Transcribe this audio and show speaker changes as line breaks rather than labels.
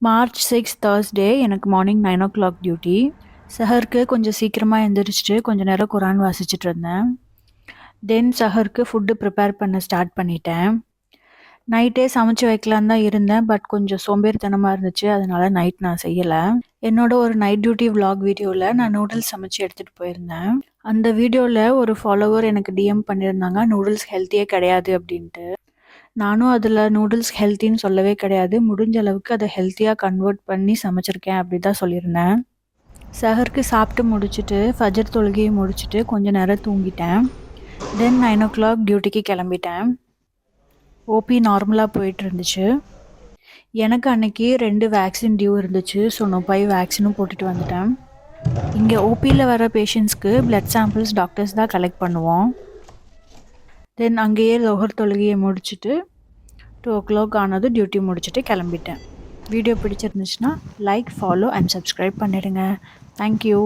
March 6 Thursday எனக்கு morning 9 o'clock duty. சஹருக்கு கொஞ்சம் சீக்கிரமாக எழுந்திரிச்சிட்டு கொஞ்சம் நேரம் குரான் வாசிச்சுட்டு இருந்தேன். தென் சஹருக்கு ஃபுட்டு ப்ரிப்பேர் பண்ண ஸ்டார்ட் பண்ணிட்டேன். நைட்டே சமைச்சு வைக்கலான்னு தான் இருந்தேன், பட் கொஞ்சம் சோம்பேறித்தனமாக இருந்துச்சு, அதனால் நைட் நான் செய்யலை. என்னோட ஒரு நைட் டியூட்டி vlog வீடியோவில் நான் நூடுல்ஸ் சமைச்சு எடுத்துகிட்டு போயிருந்தேன். அந்த வீடியோவில் ஒரு ஃபாலோவர் எனக்கு டிஎம் பண்ணியிருந்தாங்க, நூடுல்ஸ் ஹெல்த்தியே கிடையாது அப்படின்ட்டு. நானும் அதில் நூடுல்ஸ் ஹெல்த்தின்னு சொல்லவே கிடையாது, முடிஞ்ச அளவுக்கு அதை ஹெல்த்தியாக கன்வெர்ட் பண்ணி சமைச்சிருக்கேன் அப்படி தான் சொல்லியிருந்தேன். சஹருக்கு சாப்பிட்டு முடிச்சுட்டு ஃபஜர் தொழுகையை முடிச்சுட்டு கொஞ்சம் நேரம் தூங்கிட்டேன். தென் 9 o'clock டியூட்டிக்கு கிளம்பிட்டேன். ஓபி நார்மலாக போயிட்டு இருந்துச்சு. எனக்கு அன்னைக்கு 2 வேக்சின் டியூ இருந்துச்சு, ஸோ நான் போய் வேக்சினும் போட்டுட்டு வந்துட்டேன். இங்கே ஓபியில் வர பேஷண்ட்ஸ்க்கு பிளட் சாம்பிள்ஸ் டாக்டர்ஸ் தான் கலெக்ட் பண்ணுவோம். தென் அங்கேயே லோஹர் தொழுகையை முடிச்சுட்டு 2 o'clock ஆனது டியூட்டி முடிச்சுட்டு கிளம்பிட்டேன். வீடியோ பிடிச்சிருந்துச்சுன்னா லைக், ஃபாலோ அண்ட் சப்ஸ்கிரைப் பண்ணிடுங்க. தேங்க்யூ.